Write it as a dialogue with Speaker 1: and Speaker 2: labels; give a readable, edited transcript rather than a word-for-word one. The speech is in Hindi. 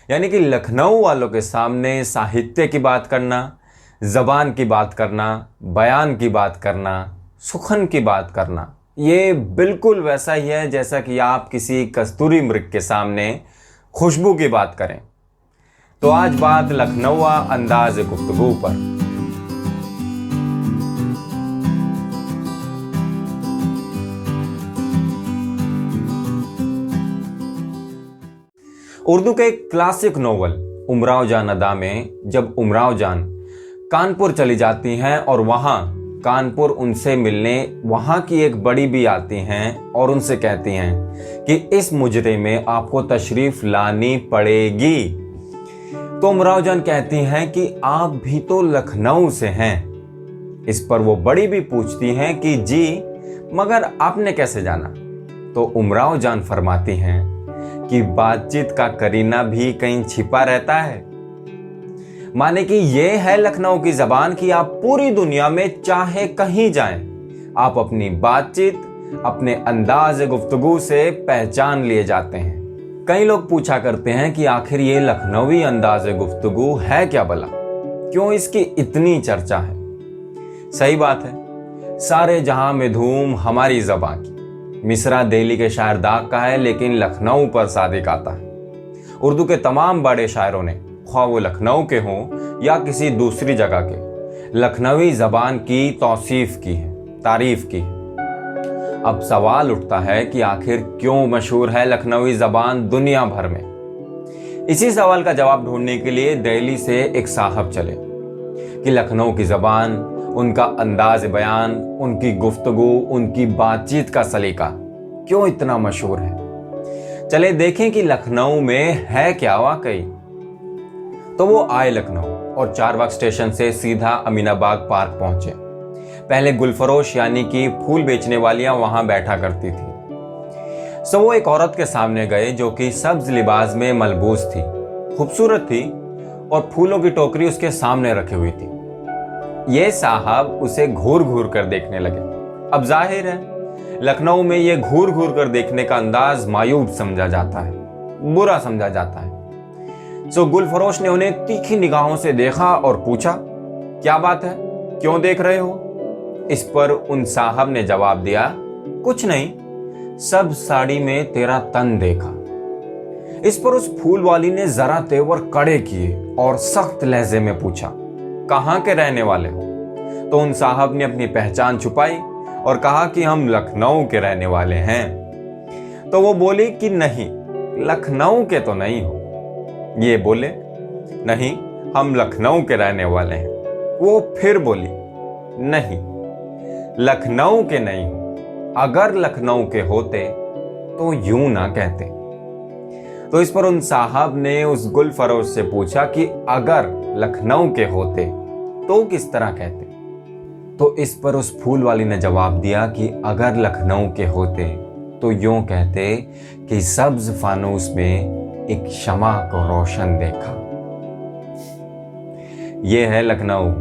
Speaker 1: यानी कि लखनऊ वालों के सामने साहित्य की बात करना, ज़बान की बात करना, बयान की बात करना, सुखन की बात करना, ये बिल्कुल वैसा ही है जैसा कि आप किसी कस्तूरी मृग के सामने खुशबू की बात करें। तो आज बात लखनऊआ अंदाज गुफ्तगू पर। उर्दू के एक क्लासिक नोवेल उमराव जान अदा में जब उमराव जान कानपुर चली जाती हैं और वहां कानपुर उनसे मिलने वहां की एक बड़ी भी आती हैं और उनसे कहती हैं कि इस मुजरे में आपको तशरीफ लानी पड़ेगी, तो उमराव जान कहती हैं कि आप भी तो लखनऊ से हैं। इस पर वो बड़ी भी पूछती हैं कि जी, मगर आपने कैसे जाना? तो उमराव जान फरमाती हैं कि बातचीत का करीना भी कहीं छिपा रहता है। माने कि ये है लखनऊ की जबान कि आप पूरी दुनिया में चाहे कहीं जाएं, आप अपनी बातचीत, अपने अंदाज गुफ्तगू से पहचान लिए जाते हैं। कई लोग पूछा करते हैं कि आखिर ये लखनवी अंदाज गुफ्तगू है क्या भला, क्यों इसकी इतनी चर्चा है? सही बात है, सारे जहां में धूम हमारी ज़बान की। मिसरा दिल्ली के शायर दाग का है, लेकिन लखनऊ पर सादिक आता है। उर्दू के तमाम बड़े शायरों ने, ख्वाह वो लखनऊ के हों या किसी दूसरी जगह के, लखनवी ज़बान की तौसीफ की है, तारीफ की है। अब सवाल उठता है कि आखिर क्यों मशहूर है लखनवी ज़बान दुनिया भर में? इसी सवाल का जवाब ढूंढने के लिए दिल्ली से एक साहब चले कि लखनऊ की ज़बान, उनका अंदाज बयान, उनकी गुफ्तगू, उनकी बातचीत का सलीका क्यों इतना मशहूर है। चले देखें कि लखनऊ में है क्या वाकई। तो वो आए लखनऊ और चारबाग स्टेशन से सीधा अमीनाबाग पार्क पहुंचे। पहले गुलफरोश यानी कि फूल बेचने वालियां वहां बैठा करती थी। सो वो एक औरत के सामने गए जो कि सब्ज लिबास में मलबूस थी, खूबसूरत थी और फूलों की टोकरी उसके सामने रखी हुई थी। ये साहब उसे घूर घूर कर देखने लगे। अब जाहिर है लखनऊ में ये घूर घूर कर देखने का अंदाज मायूब समझा जाता है, बुरा समझा जाता है। सो गुलफरोश ने उन्हें तीखी निगाहों से देखा और पूछा, क्या बात है, क्यों देख रहे हो? इस पर उन साहब ने जवाब दिया, कुछ नहीं, सब साड़ी में तेरा तन देखा। इस पर उस फूल वाली ने जरा तेवर कड़े किए और सख्त लहजे में पूछा, कहां के रहने वाले हो? तो उन साहब ने अपनी पहचान छुपाई और कहा कि हम लखनऊ के रहने वाले हैं। तो वो बोली कि नहीं, लखनऊ के तो नहीं हो। ये बोले, नहीं, हम लखनऊ के रहने वाले हैं। वो फिर बोली, नहीं, लखनऊ के नहीं हो। अगर लखनऊ के होते तो यूं ना कहते। तो इस पर उन साहब ने उस गुलफरोश से पूछा कि अगर लखनऊ के होते तो किस तरह कहते? तो इस पर उस फूल वाली ने जवाब दिया कि अगर लखनऊ के होते तो यूं कहते कि सब्ज फानूस में एक शमा को रोशन देखा। यह है लखनऊ।